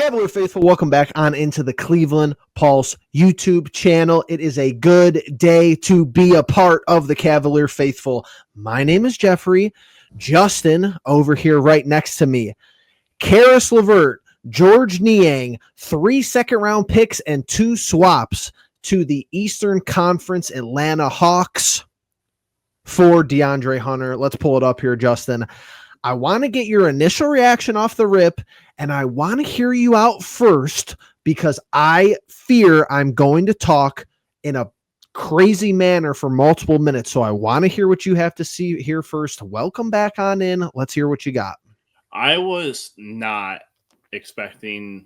Cavalier faithful, welcome back on into the Cleveland Pulse YouTube channel. It is a good day to be a part of the Cavalier faithful. My name is Jeffrey. Justin over here right next to me. Caris LeVert, George Niang, 3 second-round picks and 2 swaps to the Eastern Conference Atlanta Hawks for DeAndre Hunter. Let's pull it up here, Justin. I want to get your initial reaction off the rip, and I want to hear you out first because I fear I'm going to talk in a crazy manner for multiple minutes. So I want to hear what you have to see here first. Welcome back on in. Let's hear what you got. I was not expecting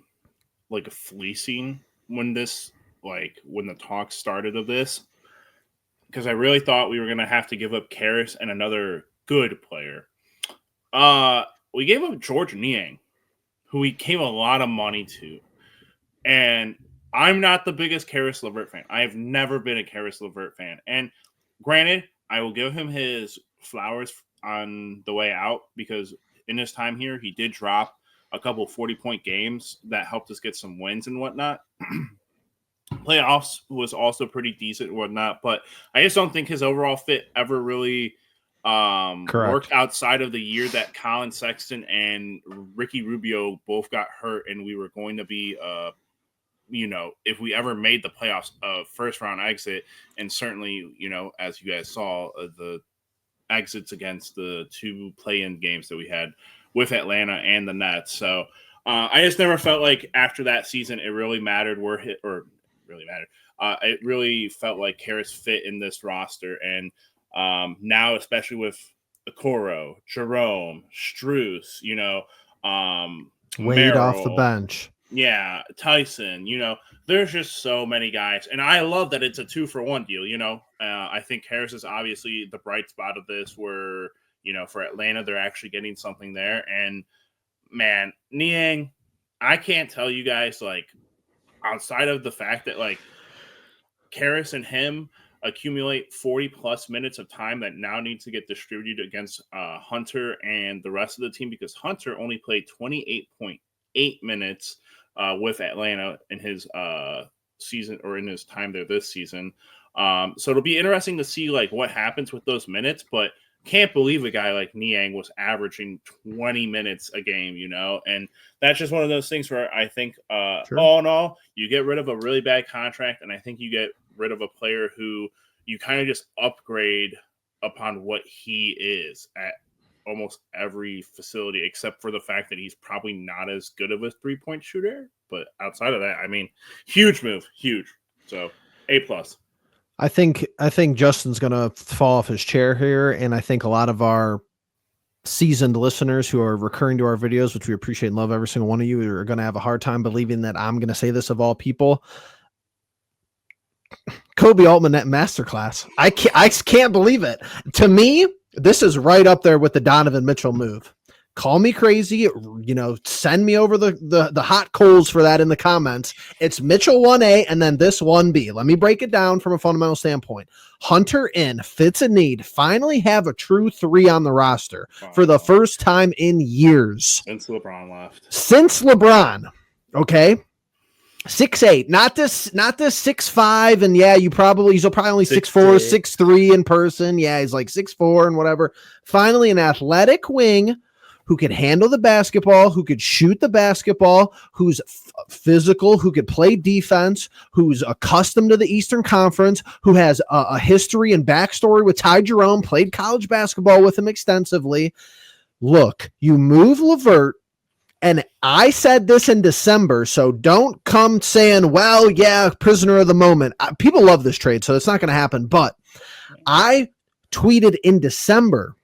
like a fleecing when the talk started of this, because I really thought we were going to have to give up Caris and another good player. We gave up George Niang, who we gave a lot of money to. And I'm not the biggest Caris LeVert fan. I have never been a Caris LeVert fan. And granted, I will give him his flowers on the way out, because in his time here, he did drop a couple 40-point games that helped us get some wins and whatnot. Playoffs was also pretty decent and whatnot, but I just don't think his overall fit ever really worked outside of the year that Colin Sexton and Ricky Rubio both got hurt, and we were going to be if we ever made the playoffs, first round exit. And certainly, as you guys saw, the exits against the 2 play-in games that we had with Atlanta and the Nets. So I just never felt like after that season it really mattered it really felt like Caris fit in this roster. And now, especially with Okoro, Jerome, Strus, Wade off the bench. Yeah, Tyson, there's just so many guys. And I love that it's a 2-for-1 deal, I think Caris is obviously the bright spot of this, where, for Atlanta, they're actually getting something there. And, man, Niang, I can't tell you guys, outside of the fact that, Caris and him accumulate 40-plus minutes of time that now needs to get distributed against Hunter and the rest of the team, because Hunter only played 28.8 minutes with Atlanta in his season, or in his time there this season. So it'll be interesting to see what happens with those minutes, but can't believe a guy like Niang was averaging 20 minutes a game, and that's just one of those things where I think Sure. All in all, you get rid of a really bad contract, and I think you get rid of a player who you kind of just upgrade upon what he is at almost every facility, except for the fact that he's probably not as good of a 3-point shooter. But outside of that, I mean, huge move, huge. So A+. I think Justin's going to fall off his chair here, and I think a lot of our seasoned listeners who are recurring to our videos, which we appreciate and love every single one of you, are going to have a hard time believing that I'm going to say this of all people. Kobe Altman at masterclass. I can't believe it. To me, this is right up there with the Donovan Mitchell move. Call me crazy, send me over the hot coals for that in the comments. It's Mitchell 1A and then this 1B. Let me break it down from a fundamental standpoint. Hunter in, fits a need, finally have a true 3 on the roster for the first time in years. Since LeBron left. Okay. 6'8", not this 6'5", and yeah, he'll probably only 6'4", 6'3" in person. Yeah, he's like 6'4" and whatever. Finally, an athletic wing who could handle the basketball, who could shoot the basketball, who's physical, who could play defense, who's accustomed to the Eastern Conference, who has a history and backstory with Ty Jerome, played college basketball with him extensively. Look, you move LeVert. And I said this in December, so don't come saying, well, yeah, prisoner of the moment. People love this trade, so it's not going to happen. But I tweeted in December,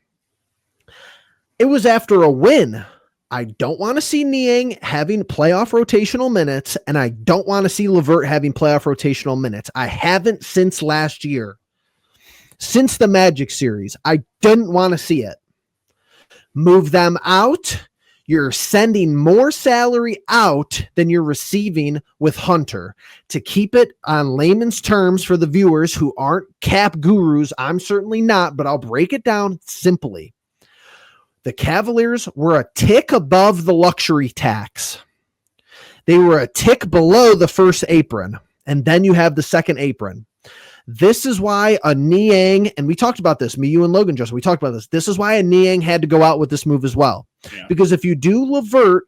it was after a win. I don't want to see Niang having playoff rotational minutes, and I don't want to see LeVert having playoff rotational minutes. I haven't since last year. Since the Magic series, I didn't want to see it. Move them out. You're sending more salary out than you're receiving with Hunter. To keep it on layman's terms for the viewers who aren't cap gurus, I'm certainly not, but I'll break it down simply. The Cavaliers were a tick above the luxury tax. They were a tick below the first apron, and then you have the second apron. This is why a Niang, and we talked about this, me, you, and Logan, Justin, we talked about this. This is why a Niang had to go out with this move as well. Yeah. Because if you do Levert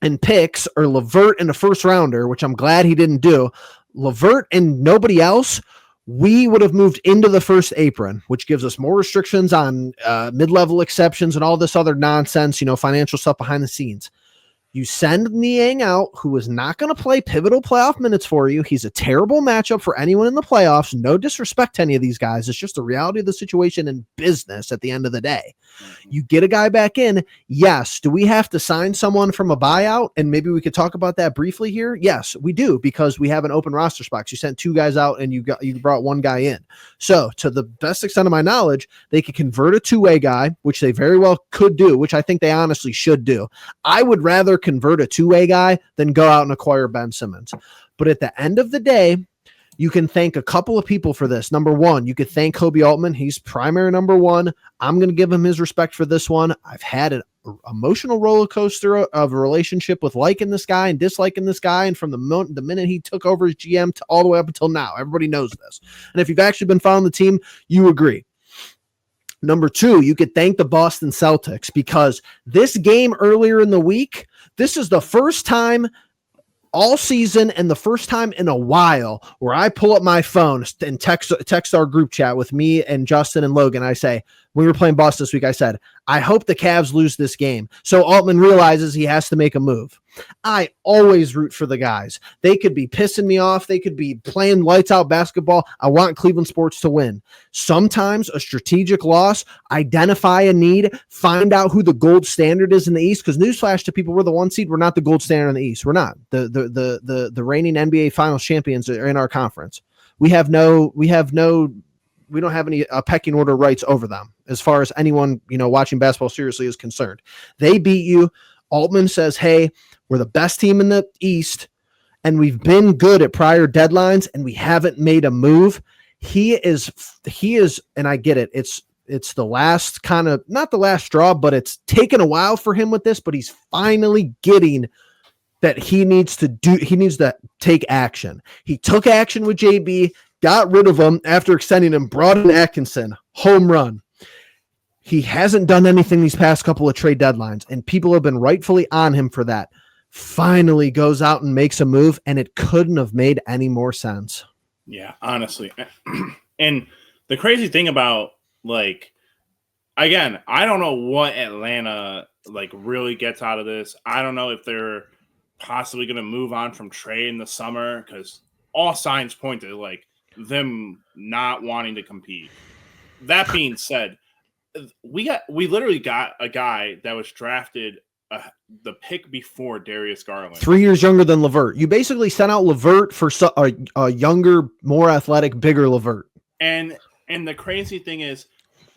and picks, or Levert and a first rounder, which I'm glad he didn't do, Levert and nobody else, we would have moved into the first apron, which gives us more restrictions on mid-level exceptions and all this other nonsense, financial stuff behind the scenes. You send Niang out, who is not going to play pivotal playoff minutes for you. He's a terrible matchup for anyone in the playoffs. No disrespect to any of these guys. It's just the reality of the situation in business at the end of the day. You get a guy back in. Yes. Do we have to sign someone from a buyout? And maybe we could talk about that briefly here. Yes, we do, because we have an open roster spot. You sent 2 guys out and you brought 1 guy in. So to the best extent of my knowledge, they could convert a 2-way guy, which they very well could do, which I think they honestly should do. I would rather convert a 2-way guy than go out and acquire Ben Simmons. But at the end of the day, you can thank a couple of people for this. Number one, you could thank Kobe Altman. He's primary number one. I'm going to give him his respect for this one. I've had an emotional roller coaster of a relationship with liking this guy and disliking this guy. And from the minute he took over as GM to all the way up until now, everybody knows this. And if you've actually been following the team, you agree. Number two, you could thank the Boston Celtics, because this game earlier in the week, this is the first time all season and the first time in a while where I pull up my phone and text our group chat with me and Justin and Logan. I say, we were playing Boston this week, I said, I hope the Cavs lose this game. So Altman realizes he has to make a move. I always root for the guys. They could be pissing me off. They could be playing lights out basketball. I want Cleveland sports to win. Sometimes a strategic loss, identify a need, find out who the gold standard is in the East. Because newsflash to people, we're the 1 seed. We're not the gold standard in the East. We're not. The reigning NBA Finals champions are in our conference. We don't have any pecking order rights over them as far as anyone, watching basketball seriously is concerned. They beat you. Altman says, hey, we're the best team in the East, and we've been good at prior deadlines, and we haven't made a move. He is, and I get it. It's the last kind of, not the last straw, but it's taken a while for him with this, but he's finally getting that he needs to take action. He took action with JB, got rid of him after extending him, brought in Atkinson, home run. He hasn't done anything these past couple of trade deadlines, and people have been rightfully on him for that. Finally goes out and makes a move, and it couldn't have made any more sense. Yeah, honestly. And the crazy thing about, again, I don't know what Atlanta, really gets out of this. I don't know if they're possibly going to move on from Trey in the summer, because all signs point to, them not wanting to compete. That being said, we literally got a guy that was drafted the pick before Darius Garland. 3 years younger than LeVert. You basically sent out LeVert for a younger, more athletic, bigger LeVert. And the crazy thing is,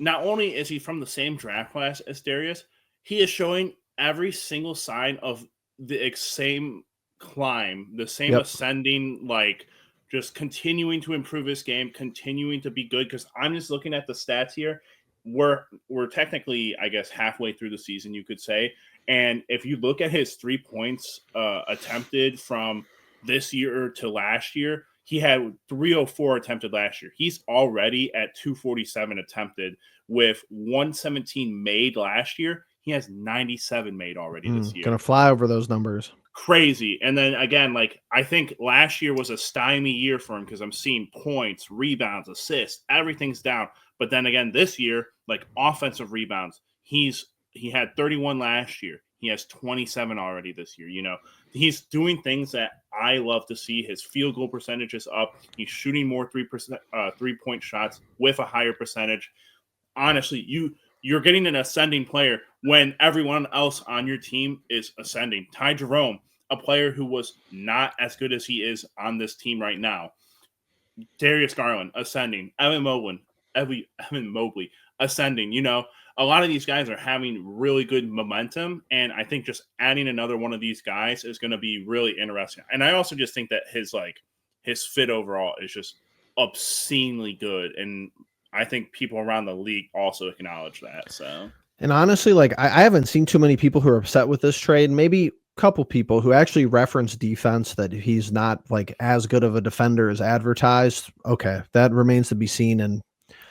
not only is he from the same draft class as Darius, he is showing every single sign of the same climb, the same ascending, just continuing to improve his game, continuing to be good. Because I'm just looking at the stats here. We're technically, I guess, halfway through the season, you could say. And if you look at his 3 points attempted from this year to last year, he had 304 attempted last year. He's already at 247 attempted with 117 made last year. He has 97 made already this year. Gonna fly over those numbers. Crazy. And then again, I think last year was a stymie year for him, because I'm seeing points, rebounds, assists, everything's down. But then again, this year, offensive rebounds, he had 31 last year. He has 27 already this year. He's doing things that I love to see. His field goal percentage is up. He's shooting more 3-point shots with a higher percentage. Honestly, you're getting an ascending player when everyone else on your team is ascending. Ty Jerome, a player who was not as good as he is on this team right now. Darius Garland, ascending. Evan Mobley, ascending. A lot of these guys are having really good momentum, and I think just adding another one of these guys is going to be really interesting. And I also just think that his fit overall is just obscenely good, and I think people around the league also acknowledge that. So, and honestly, I haven't seen too many people who are upset with this trade. Maybe couple people who actually reference defense that he's not like as good of a defender as advertised. Okay, that remains to be seen. And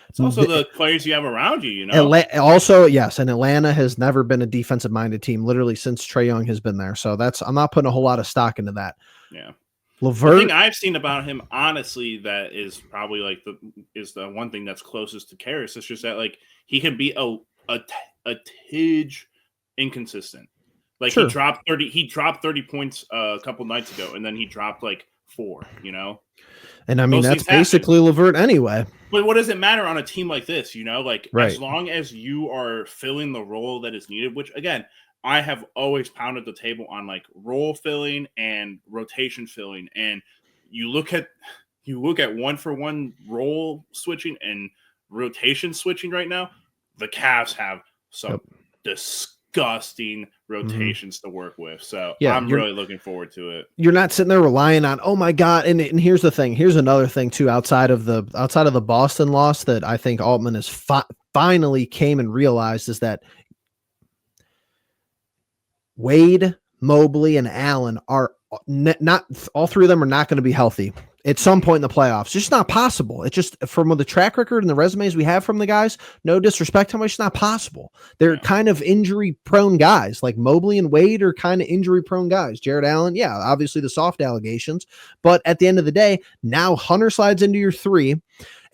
it's also the players you have around you, Also, yes, and Atlanta has never been a defensive minded team literally since Trae Young has been there. So I'm not putting a whole lot of stock into that. Yeah. LeVert, the thing I've seen about him, honestly, that is probably like the one thing that's closest to Karras. It's just that like he can be a tidge inconsistent. Like sure. he dropped 30 points a couple nights ago, and then he dropped like 4. And I mean that's basically LeVert anyway. But what does it matter on a team like this? Like right. As long as you are filling the role that is needed, which again, I have always pounded the table on like role filling and rotation filling. And you look at 1-for-1 role switching and rotation switching right now. The Cavs have some disgusting rotations to work with. So I'm really looking forward to it. You're not sitting there relying on, oh my God. And here's the thing. Here's another thing too, outside of the Boston loss that I think Altman has finally came and realized is that Wade, Mobley, and Allen are not all three of them are not going to be healthy at some point in the playoffs. It's just not possible. It's just from the track record and the resumes we have from the guys, no disrespect to them, it's not possible. They're kind of injury prone guys. Like Mobley and Wade are kind of injury prone guys. Jared Allen, obviously the soft allegations, but at the end of the day, now Hunter slides into your 3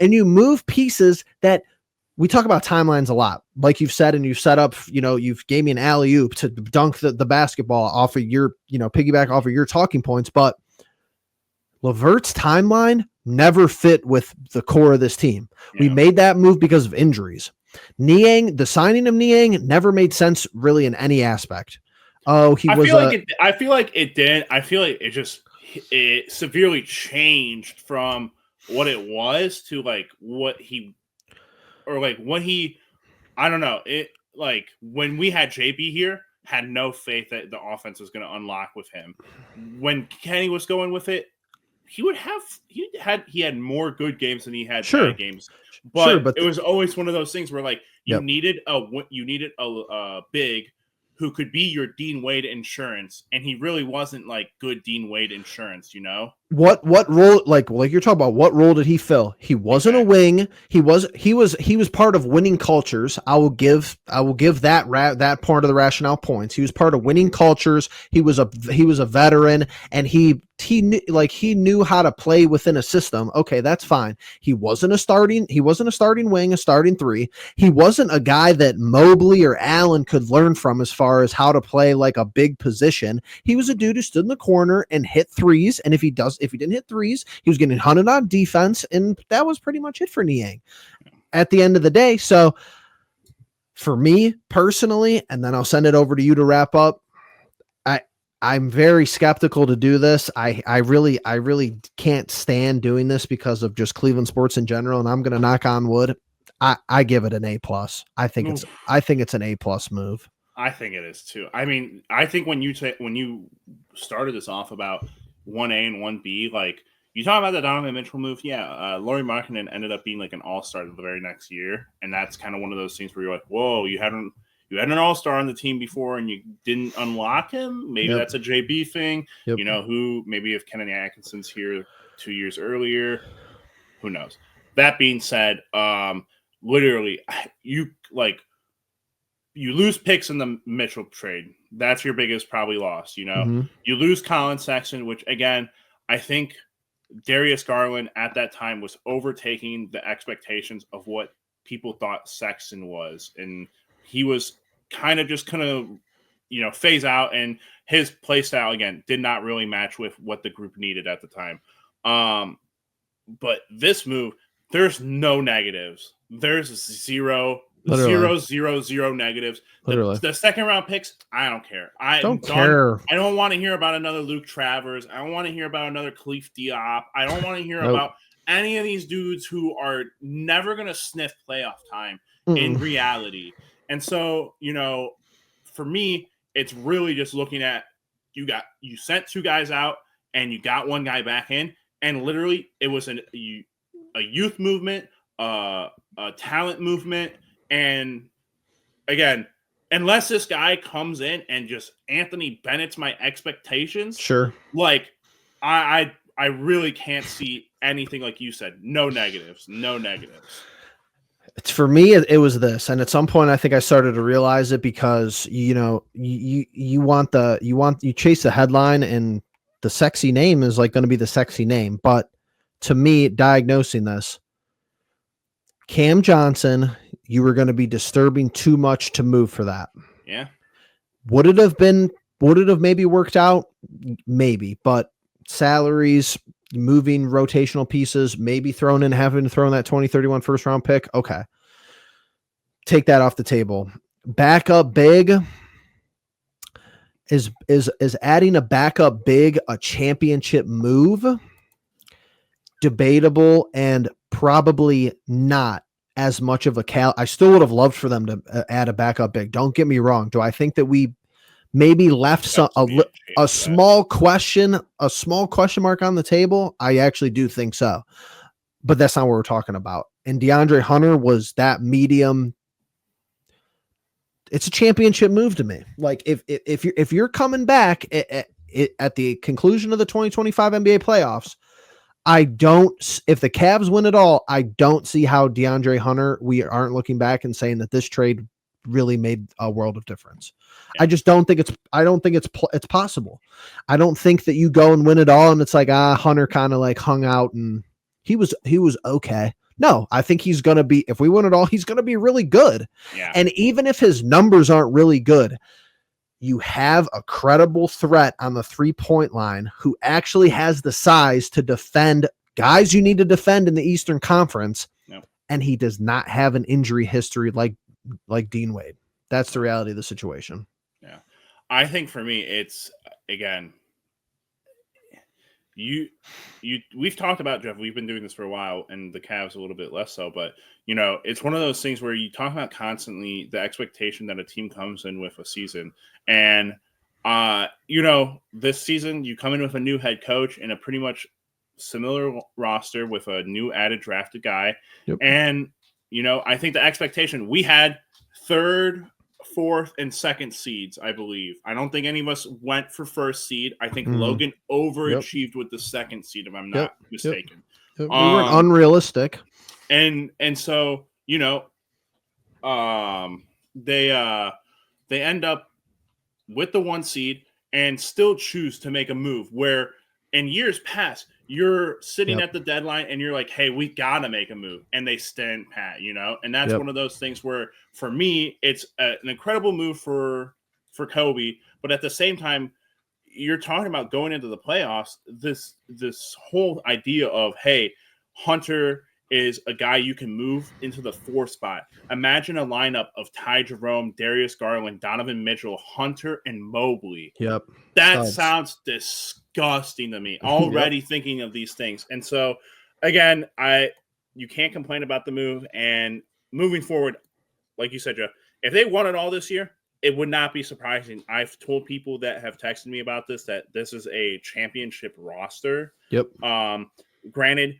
and you move pieces that we talk about timelines a lot, like you've said, and you've set up, you've gave me an alley-oop to dunk the basketball off of your, piggyback off of your talking points. But LeVert's timeline never fit with the core of this team. Yeah. We made that move because of injuries. Niang, the signing of Niang never made sense really in any aspect. I feel like it did. I feel like it severely changed from what it was to like what he. Or like I don't know. It like when we had JB here, had no faith that the offense was going to unlock with him. When Kenny was going with it, he had more good games than he had bad games. But it was always one of those things where like you needed a big who could be your Dean Wade insurance, and he really wasn't like good Dean Wade insurance, What role, like you're talking about, what role did he fill? He wasn't a wing. He was part of winning cultures. I will give that part of the rationale points. He was part of winning cultures. He was a veteran, and he knew how to play within a system. Okay, that's fine. He wasn't a starting wing, a starting 3. He wasn't a guy that Mobley or Allen could learn from as far as how to play like a big position. He was a dude who stood in the corner and hit threes. And if he didn't hit threes, he was getting hunted on defense. And that was pretty much it for Niang at the end of the day. So for me personally, and then I'll send it over to you to wrap up, I'm very skeptical to do this. I really can't stand doing this because of just Cleveland sports in general. And I'm going to knock on wood. I give it an A+. I think it's an A+ move. I think it is too. I mean, I think when you started this off about 1A and 1B, like you talk about the Donovan Mitchell move. Yeah. Lauri Markkanen ended up being like an all-star the very next year. And that's kind of one of those things where you're like, whoa, you had an all-star on the team before and you didn't unlock him. Maybe that's a JB thing. Yep. Who maybe if Kenny Atkinson's here 2 years earlier, who knows? That being said, literally you lose picks in the Mitchell trade. That's your biggest probably loss. Mm-hmm. You lose Colin Sexton, which again, I think Darius Garland at that time was overtaking the expectations of what people thought Sexton was. And he was kind of phase out, and his play style again did not really match with what the group needed at the time. But this move, there's no negatives. There's zero negatives. The second round picks, I don't care. I don't want to hear about another Luke Travers. I don't want to hear about another Khalif Diop. I don't want to hear about any of these dudes who are never going to sniff playoff time in reality. And so, for me, it's really just looking at you sent 2 guys out and you got 1 guy back in, and literally it was a youth movement, a talent movement, and again, unless this guy comes in and just Anthony Bennett's my expectations. Sure. Like I really can't see anything like you said. No negatives. It's for me. It was this, and at some point, I think I started to realize it because you chase the headline, and the sexy name is like going to be the sexy name. But to me, diagnosing this, Cam Johnson, you were going to be disturbing too much to move for that. Yeah. Would it have maybe worked out? Maybe, but salaries, moving rotational pieces, maybe having to throw in that 2031 first round pick. Okay. Take that off the table. Backup big is adding a backup big a championship move? Debatable, and probably not as much of a I still would have loved for them to add a backup big. Don't get me wrong. Do I think that we maybe left a small question mark on the table? I actually do think so, but that's not what we're talking about. And DeAndre Hunter was that medium. It's a championship move to me. Like if you're coming back at the conclusion of the 2025 NBA playoffs, if the Cavs win it all, I don't see how DeAndre Hunter, we aren't looking back and saying that this trade really made a world of difference. Yeah. I just don't think it's possible. I don't think that you go and win it all and it's like, Hunter kind of like hung out and he was okay. No, I think he's going to be, if we win it all, he's going to be really good. Yeah. And even if his numbers aren't really good, you have a credible threat on the 3-point line who actually has the size to defend guys you need to defend in the Eastern Conference. Yep. And he does not have an injury history like Dean Wade. That's the reality of the situation. Yeah. I think for me, it's, again, we've talked about, Jeff, we've been doing this for a while, and the Cavs a little bit less so, but it's one of those things where you talk about constantly the expectation that a team comes in with a season. And, this season you come in with a new head coach and a pretty much similar roster with a new added drafted guy. Yep. And, I think the expectation, we had 3rd, 4th, and 2nd seeds, I believe. I don't think any of us went for 1st seed. I think Logan overachieved with the 2nd seed, if I'm not mistaken. Yep. We weren't unrealistic. And so, they end up with the 1 seed and still choose to make a move where in years past, you're sitting at the deadline and you're like, hey, we got to make a move. And they stand pat, and that's one of those things where for me, it's an incredible move for Kobe. But at the same time, you're talking about going into the playoffs, this whole idea of, hey, Hunter is a guy you can move into the 4 spot. Imagine a lineup of Ty Jerome, Darius Garland, Donovan Mitchell, Hunter, and Mobley. Yep. That sounds disgusting to me already thinking of these things. And so, again, you can't complain about the move. And moving forward, like you said, Jeff, if they won it all this year, it would not be surprising. I've told people that have texted me about this that this is a championship roster. Yep. Granted,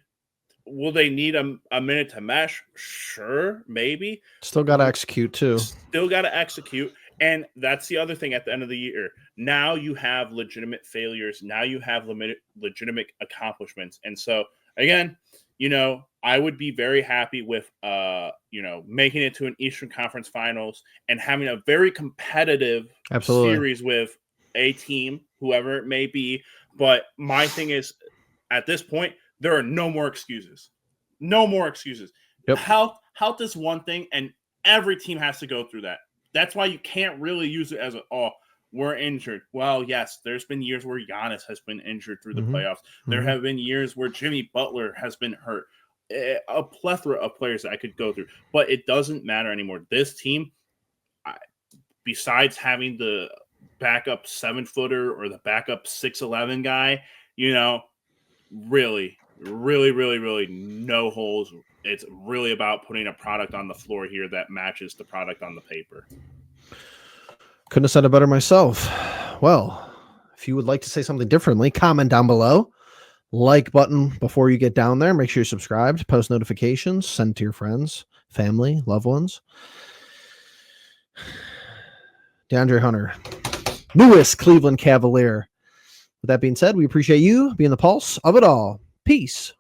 will they need a minute to mesh? Sure, maybe. Still got to execute too. Still got to execute. And that's the other thing at the end of the year. Now you have legitimate failures. Now you have legitimate accomplishments. And so, again, I would be very happy with, making it to an Eastern Conference Finals and having a very competitive series with a team, whoever it may be. But my thing is, at this point, there are no more excuses. No more excuses. Yep. Health is one thing, and every team has to go through that. That's why you can't really use it as we're injured. Well, yes, there's been years where Giannis has been injured through the playoffs. There have been years where Jimmy Butler has been hurt. A plethora of players that I could go through, but it doesn't matter anymore. This team, besides having the backup 7-footer or the backup 6'11" guy, really, really, really, really no holes. It's really about putting a product on the floor here that matches the product on the paper. Couldn't have said it better myself. Well, if you would like to say something differently, comment down below. Like button before you get down there. Make sure you're subscribed, post notifications, send to your friends, family, loved ones. DeAndre Hunter, newest Cleveland Cavalier. With that being said, we appreciate you being the pulse of it all. Peace.